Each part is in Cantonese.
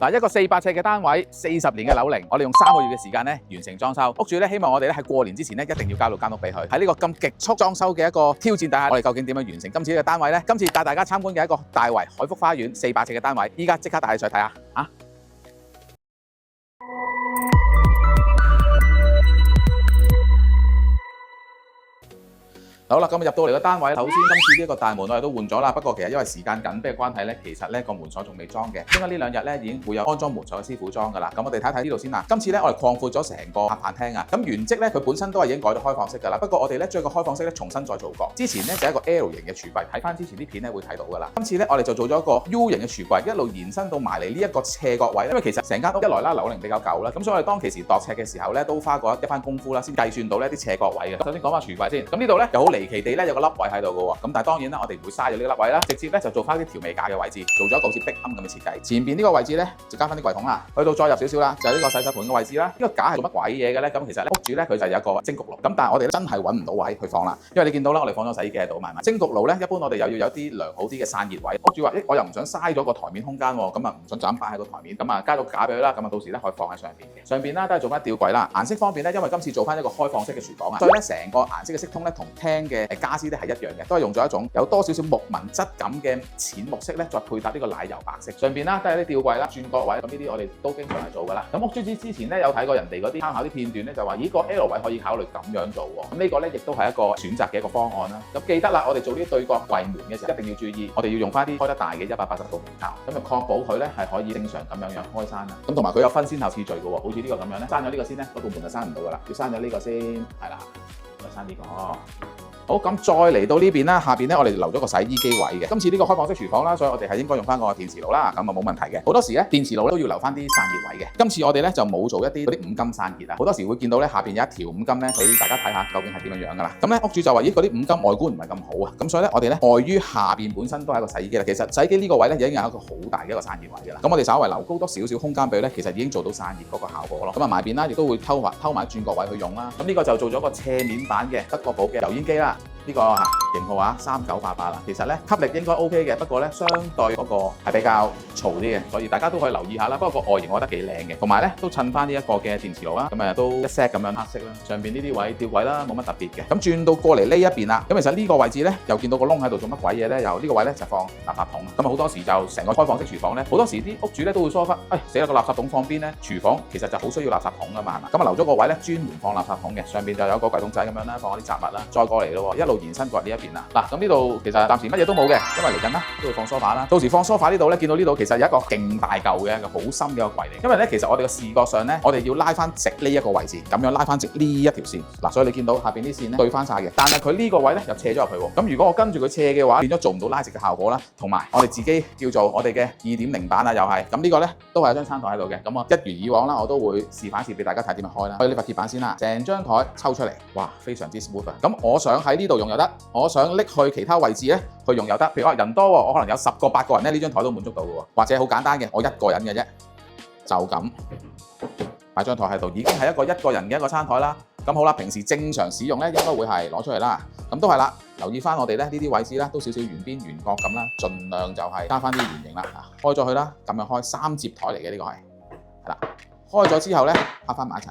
嗱，一個400尺嘅單位，40年嘅樓齡，我哋用3個月嘅時間咧完成裝修。屋主咧希望我哋咧喺過年之前咧一定要交到間屋俾佢。喺呢個咁極速裝修嘅一個挑戰底下，我哋究竟點樣完成今次呢個單位呢？今次帶大家參觀嘅一個大圍海福花園400尺嘅單位，依家即刻帶你上去睇下啊！好啦，咁入到嚟個單位，首先今次呢個大門我哋都換咗啦。不過其實因為時間緊迫嘅關係咧，其實咧個門鎖仲未裝嘅。應該呢2日咧已經會有安裝門鎖嘅師傅裝㗎啦。咁我哋睇睇呢度先啦。今次咧我哋擴闊咗成個客飯廳啊。咁原則咧佢本身都係已經改咗開放式㗎啦。不過我哋咧將個開放式咧重新再做過。之前咧就係一個 L 型嘅櫥櫃，睇翻之前啲片咧會睇到㗎啦。今次咧我哋就做咗一個 U 型嘅櫥櫃，一路延伸到埋嚟呢一個斜角位。因為其實成間屋一來啦樓齡比較舊啦，咁所以我哋當其時度尺嘅時候咧都花過一番功夫啦，先計算到呢啲斜角位嘅。首先講翻櫥櫃先。咁呢度咧又好離奇地咧有個凹位喺度嘅喎，咁但係當然啦，我哋唔會嘥咗呢個凹位啦，直接咧就做翻啲調味架嘅位置，做咗一個好似壁龕咁嘅設計。前邊呢個位置咧就加翻啲櫃桶啦，去到再入少少啦，就係呢個洗手盆嘅位置啦。呢個架係做乜鬼嘢嘅咧？咁其實咧屋主咧佢就有一個蒸焗爐，咁但係我哋真係揾唔到位去放啦，因為你見到啦，我哋放咗洗衣機喺度嘛。蒸焗爐咧一般我哋又要有啲良好啲嘅散熱位。屋主話：我又唔想嘥咗個台面空間喎，咁啊唔想就咁擺喺個台面，咁啊加到架俾佢啦，咁啊到時咧可以放喺上邊嘅。上邊啦都係做翻吊櫃啦。顏色方面咧，因為今次做翻一個開放式嘅廚房啊，所以咧成個顏色嘅色通咧同廳嘅傢俬咧係一樣嘅，都係用咗一種有多少少木紋質感嘅淺木色咧，再配搭呢個奶油白色。上邊啦都係啲吊櫃啦、轉角位，咁呢啲我哋都經常係做㗎啦。咁屋主之前咧有睇過人哋嗰啲參考啲片段咧，就話咦個 L 位可以考慮咁樣做喎。咁呢個咧亦都係一個選擇嘅一個方案啦。咁記得啦，我哋做呢啲對角櫃門嘅時候一定要注意，我哋要用翻啲開得大嘅180度面膠，咁就確保佢咧係可以正常咁樣開閂啦。咁同埋佢有分先後次序嘅喎，好似呢個咁樣咧，閂咗呢個先咧，嗰道門就閂唔到㗎啦，要閂咗呢個先，係啦，再閂呢個。好，咁再嚟到呢邊啦，下邊咧我哋留咗個洗衣機位嘅。今次呢個開放式廚房啦，所以我哋係應該用翻個電磁爐啦，咁啊冇問題嘅。好多時咧電磁爐都要留翻啲散熱位嘅。今次我哋咧就冇做一啲嗰啲5金散熱啊，好多時會見到咧下邊有一條5金咧，俾大家睇下究竟係點樣樣㗎啦。咁咧屋主就話：咦，嗰啲5金外觀唔係咁好啊，咁所以咧我哋咧礙於下邊本身都係一個洗衣機啦，其實洗衣機呢個位咧已經有一個好大嘅一個散熱位㗎啦。咁我哋稍微留高多少少空間俾佢咧，其實已經做到散熱嗰個效果咯。咁啊埋邊啦，亦都會偷埋轉角位去用啦。咁呢個就做咗個斜面版嘅德國寶嘅油煙機啦。呢個型號啊3988啦，其實咧吸力應該 OK 嘅，不過咧相對嗰個係比較嘈啲嘅，所以大家都可以留意下啦。不過個外形我覺得幾靚嘅，同埋咧都襯翻呢一個嘅電磁爐啦，咁都一 set 咁樣黑色啦。上邊呢啲位吊位啦，冇乜特別嘅。咁轉到過嚟呢一邊啦，咁其實呢個位置咧又見到個窿喺度做乜鬼嘢咧？又呢個位咧就放垃圾桶。咁好多時就成個開放式廚房咧，好多時啲屋主咧都會疏忽，死啦個垃圾桶放邊咧？廚房其實就好需要垃圾桶㗎嘛，係嘛？咁留咗個位咧專門放垃圾桶嘅，上邊就有個櫃桶仔咁樣啦，放啲雜物啦，再過嚟咯，一路延伸過嚟呢一邊啦。嗱，咁呢度其實暫時乜嘢都冇嘅，因為嚟緊啦都會放梳化啦。到時放梳化呢度咧，見到呢度其實有一個勁大嚿嘅一個好深嘅一個櫃嚟。因為咧其實我哋嘅視覺上咧，我哋要拉翻直呢一個位置，咁樣拉翻直呢一條線。嗱，所以你見到下邊啲線咧對翻晒嘅，但係佢呢個位咧又斜咗入去喎。咁如果我跟住佢斜嘅話，變咗做唔到拉直嘅效果啦。同埋我哋自己叫做我哋嘅2.0版啊，又係咁呢個咧都係有張餐台喺度嘅。咁我一如以往啦，我都會示範一次俾大家睇點樣開啦。開呢塊鐵板先啦，成張台抽出嚟，哇，非常之 smooth 啊！咁我想喺呢度用又得，我想拎去其他位置咧去用又得。譬如話人多喎，我可能有10個8個人咧，呢張台都滿足到嘅喎。或者好簡單嘅，我1個人嘅啫，就咁擺張台喺度，已經係一個人嘅一個餐台啦。咁好啦，平時正常使用咧，應該會係攞出嚟啦。咁都係啦，留意翻我哋咧呢啲位置咧，都少少圓邊圓角咁啦，盡量就係加翻啲圓形啦。開咗佢啦，咁樣開3節台嚟嘅呢個係啦。開咗之後咧，拍翻埋一齊。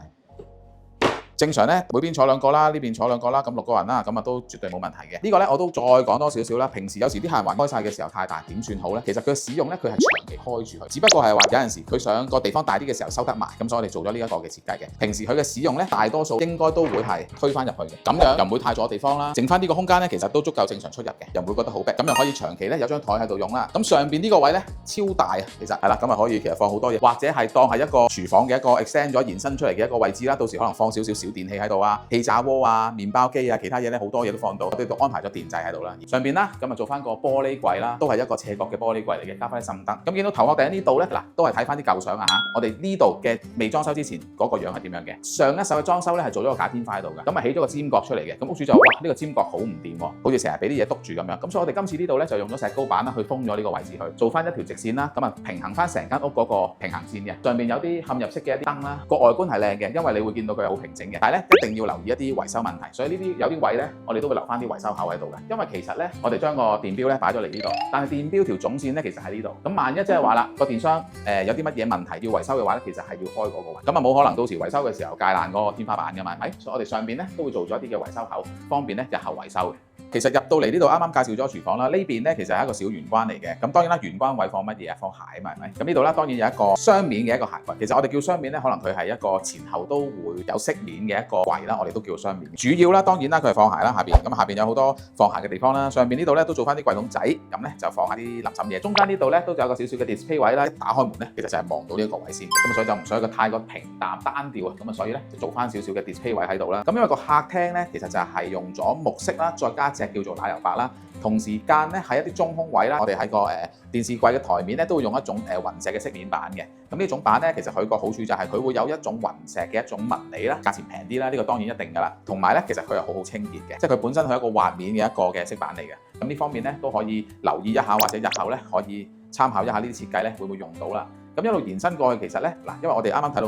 正常咧，每邊坐2個啦，呢邊坐2個啦，咁6個人啦，咁都絕對冇問題嘅。呢個咧我都再講多少少啦。平時有時啲客人還開晒嘅時候太大，點算好咧？其實佢嘅使用咧，佢係長期開住佢，只不過係話有陣時佢想個地方大啲嘅時候收得埋，咁所以我哋做咗呢一個嘅設計嘅。平時佢嘅使用咧，大多數應該都會係推翻入去嘅，咁樣又唔會太阻地方啦。剩翻呢個空間咧，其實都足夠正常出入嘅，又唔會覺得好逼，咁又可以長期咧有張台喺度用啦。咁上邊呢個位咧超大啊，其實係啦，咁啊可以其實放好多嘢，或者係當係一個廚房嘅一個 extend 咗延伸出嚟嘅一個位置啦。到時可能放少少小電器喺度啊。氣炸鍋啊、麵包機啊、其他嘢咧好多嘢都放到，我哋都安排咗電掣喺度啦。上邊啦，咁啊做翻個玻璃櫃啦，都係一個斜角嘅玻璃櫃嚟嘅，加翻啲滲燈。咁見到頭殼頂呢度咧，嗱都係睇翻啲舊相啊嚇。我哋呢度嘅未裝修之前嗰個樣係點樣嘅？上一手嘅裝修咧係做咗個假天花喺度嘅，咁啊起咗個尖角出嚟嘅。咁屋主就話：哇，呢個尖角好唔掂喎，好似成日俾啲嘢篤住咁樣。咁所以我哋今次呢度咧就用咗石膏板啦，去封咗呢個位置去，做翻一條直線啦，咁啊平衡翻成間屋嗰個平衡線嘅。上面有啲嵌入式嘅一啲燈啦，個外觀係靚嘅，因為你會見到佢係好平整嘅。嘅。但係咧一定要留意一啲維修問題，所以呢啲有啲位咧，我哋都會留翻啲維修口喺度嘅。因為其實咧，我哋將個電錶咧擺咗嚟呢度，但係電錶條總線咧其實喺呢度。咁萬一即係話啦，個電箱有啲乜嘢問題要維修嘅話咧，其實係要開嗰個位。咁啊冇可能到時維修嘅時候界爛嗰個天花板㗎嘛，係咪？所以我哋上邊咧都會做咗一啲嘅維修口，方便咧日後維修嘅。其實入到嚟呢度啱啱介紹咗廚房啦，呢邊咧其實係一個小玄關嚟嘅。咁當然啦，玄關位放乜嘢啊？放鞋啊嘛，係咪？咁呢度啦，當然有一個雙面嘅一個鞋櫃。其實我哋叫雙面咧，可能佢係一個前後都會有飾面嘅一個櫃啦，我哋都叫雙面。主要啦，當然啦，佢係放鞋啦，下邊咁下邊有好多放鞋嘅地方啦。上邊呢度咧都做翻啲櫃桶仔，咁咧就放下啲垃圾嘢。中間呢度咧都有一個少少嘅 display 位啦，一打開門咧，其實就係望到呢一個位先。咁所以就唔想一個太過平淡單調啊。咁啊，所以咧就做翻少少嘅 display 位喺度啦。咁因為個客廳咧其實就係用咗木色啦，再加隻叫做奶油白啦。同時間咧喺一啲中空位啦，我哋喺個電視櫃嘅台面咧都會用一種雲石嘅飾面板嘅。咁呢種板咧其實佢個好處就係佢會有一種雲石嘅一種紋理啦，價錢平啲啦，呢個當然一定㗎啦。同埋咧其實佢係好清潔嘅，即係佢本身係一個滑面嘅一個嘅飾板嚟嘅。咁呢方面咧都可以留意一下，或者日後咧可以參考一下呢啲設計咧會唔會用到啦。咁一路延伸過去，其實咧嗱，因為我哋啱啱睇到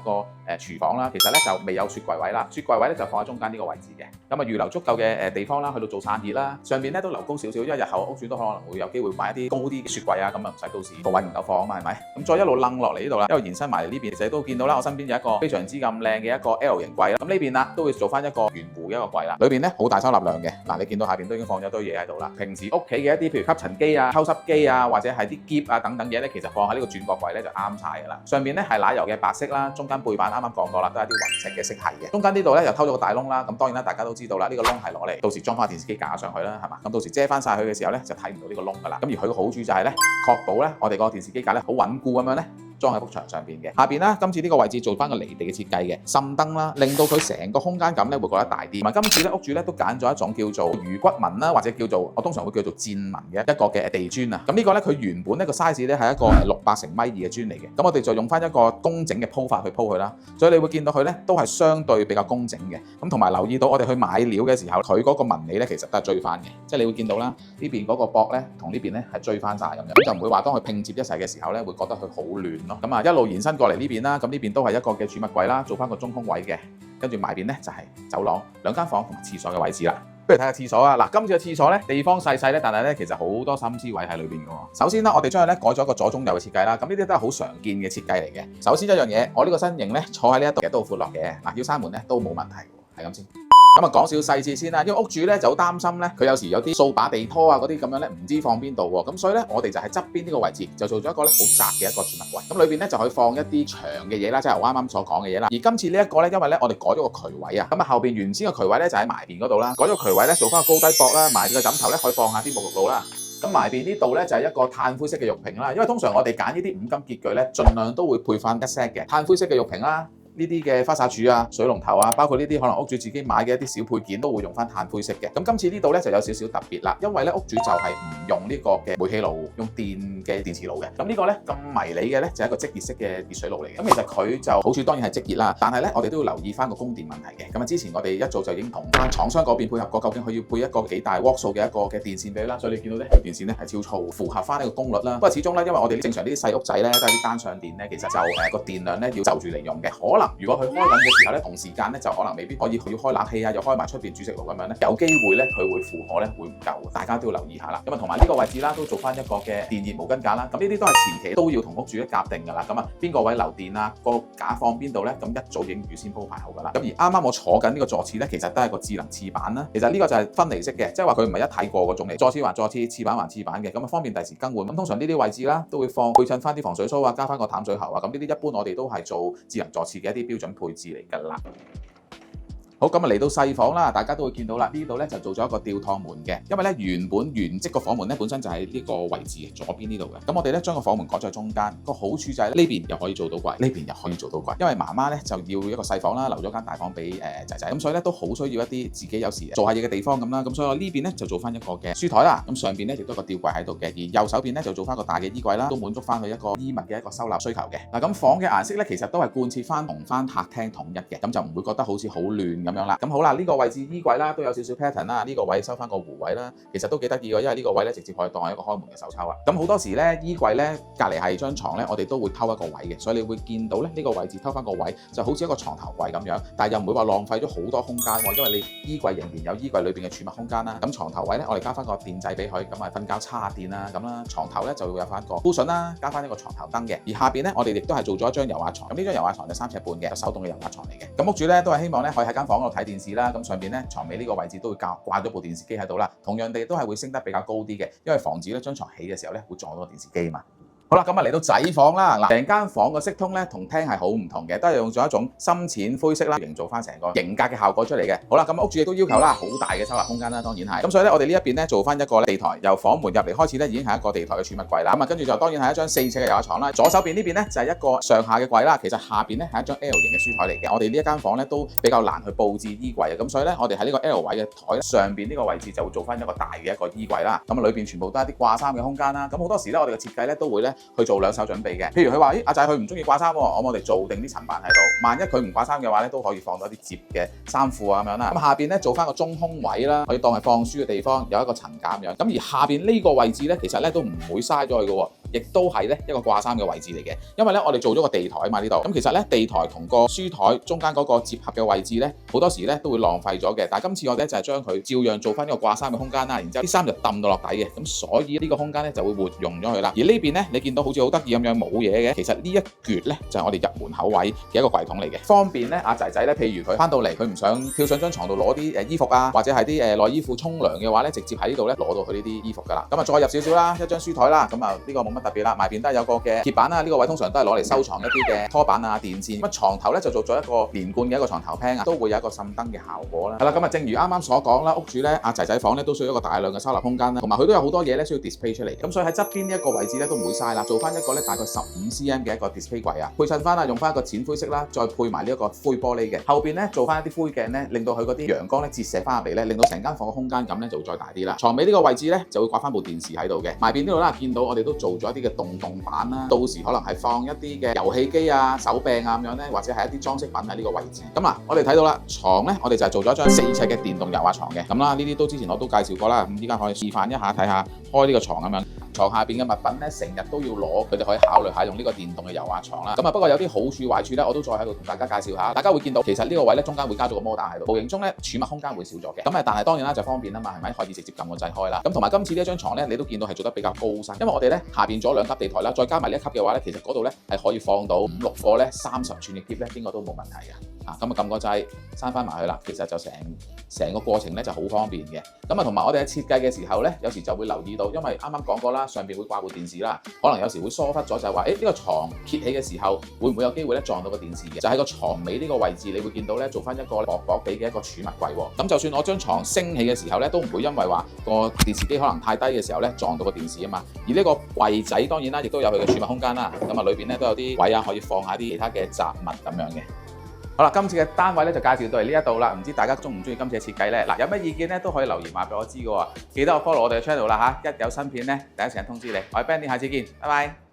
個廚房啦，其實咧就未有雪櫃位啦，雪櫃位咧就放喺中間呢個位置嘅。咁啊預留足夠嘅地方啦，去到做散熱啦。上面咧都留高少少，因為日後屋主都可能會有機會買一啲高啲嘅雪櫃啊，咁啊唔使到時個位唔夠放啊嘛，係咪？咁再一路掕落嚟呢度啦，一路延伸埋嚟呢邊，其實都見到啦，我身邊有一個非常之咁靚嘅一個 L 型櫃啦。咁呢邊啦都會做翻一個圓弧嘅一個櫃啦，裏邊咧好大收納量嘅。嗱，你見到下邊都已經放咗堆嘢喺度啦。平時屋企嘅一啲譬如吸塵機啊、抽濕機啊，或者係啲篋啊等等嘢咧，其實放喺呢個轉角櫃咧就啱晒㗎啦。上面咧係奶油嘅白色啦，中間背板啱啱講過啦，都係啲雲石嘅色系嘅。中間呢度咧又偷咗個大窿啦，咁當然啦，大家都知道啦，呢個窿係攞嚟到時裝翻電視機架上去啦，係嘛？咁到時遮翻晒佢嘅時候咧，就睇唔到呢個窿㗎啦。咁而佢個好處就係咧，確保咧我哋個電視機架咧好穩固咁樣咧。裝喺幅牆上邊嘅下邊啦，今次呢個位置做翻個離地嘅設計嘅滲燈啦，令到佢成個空間感咧會覺得大啲。同埋今次咧屋主咧都揀咗一種叫做魚骨紋啦，或者叫做我通常會叫做箭紋嘅一個嘅地磚啊。咁呢個咧佢原本呢個 size 咧係一個600乘米2嘅磚嚟嘅。咁我哋就用翻一個工整嘅鋪法去鋪佢啦，所以你會見到佢咧都係相對比較工整嘅。咁同埋留意到我哋去買料嘅時候，佢嗰個紋理咧其實都係追翻嘅，即係你會見到啦，呢邊嗰個膊咧同呢邊咧係追翻晒咁樣，咁就唔會話當佢拼接一齊嘅時候咧會覺得佢好亂咯。咁啊一路延伸過嚟呢邊啦，咁呢邊都係一個嘅儲物櫃啦，做翻個中空位嘅，跟住埋邊咧就係走廊、兩間房同埋廁所嘅位置啦。不如睇下廁所啊！嗱，今次嘅廁所咧地方細細咧，但係咧其實好多心思位喺裏邊嘅喎。首先啦，我哋將佢咧改咗一個左中右嘅設計啦，咁呢啲都係好常見嘅設計嚟嘅。首先一樣嘢，我呢個身形咧坐喺呢一度其實都好闊落嘅，嗱要閂門咧都冇問題嘅，係咁先。咁啊講少細節先啦，因為屋主咧就好擔心咧，佢有時有啲掃把地拖啊嗰啲咁樣咧，唔知放邊度喎。咁所以咧，我哋就喺側邊呢個位置就做咗一個咧好窄嘅一個儲物櫃。咁裏邊咧就可以放一啲長嘅嘢啦，即係我啱啱所講嘅嘢啦。而今次呢一個咧，因為咧我哋改咗個渠位啊，咁啊後邊原先嘅渠位咧就喺埋邊嗰度啦，改咗渠位咧做翻個高低膊啦，埋住個枕頭咧可以放下啲沐浴露啦。咁埋邊呢度咧就係一個碳灰色嘅浴瓶啦，因為通常我哋揀呢啲五金潔具咧，盡量都會配翻一 set 嘅碳灰色嘅浴瓶啦。呢啲嘅花灑柱啊、水龍頭啊，包括呢啲可能屋主自己買嘅一啲小配件，都會用翻碳灰色嘅。咁今次呢度咧就有少少特別啦，因為咧屋主就係唔用呢個嘅煤氣爐，用電嘅電磁爐嘅。咁呢個咧咁迷你嘅咧就係一個即熱式嘅熱水爐嚟嘅。咁其實佢就好處當然係即熱啦，但係咧我哋都要留意翻個供電問題嘅。咁啊之前我哋一早就已經同翻廠商嗰邊配合過，究竟佢要配一個幾大瓦數嘅一個嘅電線俾佢啦。所以你見到咧條電線咧係超粗，符合翻呢個功率啦。不過始終咧，因為我哋正常呢啲細屋仔咧都係啲單上電咧，其實就個電量咧要就住嚟用嘅。可能如果佢開緊嘅時候咧，同時間咧就可能未必可以，佢要開冷氣啊，又開埋出邊煮食爐咁樣咧，有機會咧佢會負荷咧會唔夠，大家都要留意下啦。咁啊同埋呢個位置啦，都做翻一個嘅電熱毛巾架啦。咁呢啲都係前期都要同屋主夾定㗎啦。咁啊邊個位留電啊，個架放邊度咧？咁一早已經預先鋪排好㗎啦。咁而啱啱我坐緊呢個座廁咧，其實都係個智能廁板啦。其實呢個就係分離式嘅，即係話佢唔係一體過嗰種嚟，座廁還座廁，廁板還廁板嘅，咁啊方便第時更換。咁通常呢啲位置啦，都會放配襯翻啲防水梳啊，加翻個淡水喉啊。咁呢啲一般我哋都係做智能座廁嘅一啲標準配置嚟㗎啦。好，咁啊嚟到細房啦，大家都會見到啦，呢度咧就做咗一個吊趟門嘅，因為咧原職個房門咧本身就喺呢個位置左邊呢度嘅，咁我哋咧將個房門改咗喺中間，個好處就係呢邊又可以做到櫃，呢邊又可以做到櫃，因為媽媽咧就要一個細房啦，留咗間大房俾仔仔，咁所以咧都好需要一啲自己有時做下嘢嘅地方咁啦，咁所以我呢邊咧就做翻一個嘅書台啦，咁上邊咧亦都有個吊櫃喺度嘅，而右手邊咧就做翻個大嘅衣櫃啦，都滿足翻佢一個衣物嘅一個收納需求嘅。嗱咁房嘅顏色咧其實都係貫徹翻同翻客廳統一嘅，咁就唔會覺得好似好亂咁樣啦。咁好啦，呢個位置衣櫃啦都有少少 pattern 啦，呢個位收翻個弧位啦，其實都幾得意嘅，因為呢個位咧直接可以當係一個開門嘅手抽啊。咁好多時咧衣櫃咧隔離係張床咧，我哋都會偷一個位嘅，所以你會見到咧呢個位置偷翻個位，就好似一個床頭櫃咁樣，但係又唔會話浪費咗好多空間喎，因為你衣櫃仍然有衣櫃裏邊嘅儲物空間啦。咁床頭位咧，我哋加翻個電掣俾佢，咁啊瞓覺叉下電啦咁啦。床頭咧就會有翻個 cushion 啦，加翻一個床頭燈嘅。而下邊咧，我哋亦都係做咗一張油壓床。咁呢張油壓床就3尺半嘅，手動嘅油壓床嚟嘅。咁屋主咧都係希望咧可以喺間房嗰度睇電視啦。咁上邊咧床尾呢個位置都會掛咗部電視機喺度啦。同樣地都係會升得比較高啲嘅，因為防止咧張床起嘅時候咧會撞到個電視機嘛。好啦，咁啊嚟到仔房啦，嗱，成間房個色通咧同廳係好唔同嘅，都係用咗一種深淺灰色啦，營造翻成個型格嘅效果出嚟嘅。好啦，咁屋主亦都要求啦，好大嘅收納空間啦，當然係。咁所以咧，我哋呢一邊咧做翻一個地台，由房門入嚟開始咧，已經係一個地台嘅儲物櫃啦。咁啊，跟住就當然係一張4尺嘅油壓床啦。左手邊呢邊咧就係一個上下嘅櫃啦，其實下邊咧係一張 L 型嘅書台嚟嘅。我哋呢一間房咧都比較難去佈置衣櫃啊，咁所以咧我哋喺呢個 L 位嘅台上邊呢個位置就會做翻一個大嘅一個衣櫃啦。咁啊，裏邊全部都係啲掛衫嘅空間啦。咁好多時咧我哋嘅設計咧都會咧去做兩手準備嘅，譬如佢話：阿仔佢唔中意掛衫喎，我哋做定啲層板喺度。萬一佢唔掛衫嘅話咧，都可以放到一啲摺嘅衫褲啊咁樣啦。咁下邊咧做翻個中空位啦，可以當係放書嘅地方，有一個層架咁樣。咁而下邊呢個位置咧，其實咧都唔會嘥咗佢嘅喎，亦都係咧一個掛衫嘅位置嚟嘅。因為咧我哋做咗個地台啊嘛呢度，咁其實咧地台同個書台中間嗰個接合嘅位置咧，好多時咧都會浪費咗嘅。但係今次我哋咧就係將佢照樣做翻呢個掛衫嘅空間啦，然之後啲衫就揼到落底嘅，咁所以呢個空間咧就會活用咗佢啦。而呢邊咧你見到好似好得意咁樣冇嘢嘅，其實呢一橛咧就係我哋入門口位嘅一個櫃桶嚟嘅，方便咧阿仔仔咧，譬如佢翻到嚟佢唔想跳上張床度攞啲衣服啊，或者係啲內衣褲沖涼嘅話咧，直接喺呢度咧攞到佢呢啲衣服噶啦。咁啊再入少少啦，一張書台啦，咁啊呢個冇乜特別啦，埋邊都係有個嘅鐵板啦，呢個位通常都係攞嚟收藏一啲嘅拖板啊、電線。咁床頭咧就做咗一個連貫嘅一個床頭廳啊，都會有一個滲燈嘅效果啦。係啦，咁啊正如啱啱所講啦，屋主咧阿仔仔房咧都需要一個大量嘅收納空間啦，同埋佢都有好多嘢咧需要 display 出嚟。咁所以喺側邊呢一個位置咧都唔會嘥啦，做翻一個咧大概15cm 嘅一個 display 櫃啊，配襯翻啊，用翻一個淺灰色啦，再配埋呢一個灰玻璃嘅，後邊咧做翻一啲灰鏡咧，令到佢嗰啲陽光咧折射翻入嚟咧，令到成間房嘅空間感咧就會再大啲啦。床尾呢個位置咧就會掛翻部電視喺度嘅，埋邊呢度啦，見到我哋都做咗一啲嘅洞板啦，到時可能係放一啲嘅遊戲機啊、手柄啊咁樣咧，或者係一啲裝飾品喺呢個位置。咁啊，我哋睇到啦，床咧我哋就係做咗一張4尺嘅電動油壓床嘅，咁啦，呢啲都之前我都介紹過啦，咁依家可以示範一下睇下開呢個床咁樣。床下邊嘅物品咧，成日都要攞，佢哋可以考慮下用呢個電動嘅油壓床啦。咁啊，不過有啲好處壞處咧，我都再喺度同大家介紹下。大家會見到其實呢個位咧，中間會加咗個摩打喺度，無形中咧儲物空間會少咗嘅。咁啊，但係當然啦，就方便啊嘛，係咪可以直接撳個掣開啦？咁同埋今次呢一張床咧，你都見到係做得比較高身，因為我哋咧下邊做2級地台啦，再加埋呢一級嘅話咧，其實嗰度咧係可以放到5-6個咧30寸嘅篋咧，邊個都冇問題嘅。啊，咁啊撳個掣閂翻埋去啦，其實就成個過程咧就好方便嘅。咁啊，同埋我哋喺設計嘅時候咧，有時就會留意到，因為啱啱講過啦，上邊會掛部電視啦，可能有時會疏忽咗就係話，呢個床揭起嘅時候，會唔會有機會咧撞到個電視嘅？就喺個床尾呢個位置，你會見到咧做翻一個薄薄地嘅一個儲物櫃喎。咁就算我將床升起嘅時候咧，都唔會因為話個電視機可能太低嘅時候咧撞到個電視啊嘛。而呢個櫃仔當然啦，亦都有佢嘅儲物空間啦。咁啊，裏邊咧都有啲位啊，可以放下啲其他嘅雜物咁樣嘅。好啦，今次嘅單位咧就介紹到嚟呢一度啦，唔知大家中唔中意今次嘅設計咧？嗱，有咩意見咧都可以留言話俾我知嘅喎，記得我 follow 我哋嘅 channel 啦嚇，一有新片咧第一時間通知你。我係 Benny，下次見，拜拜。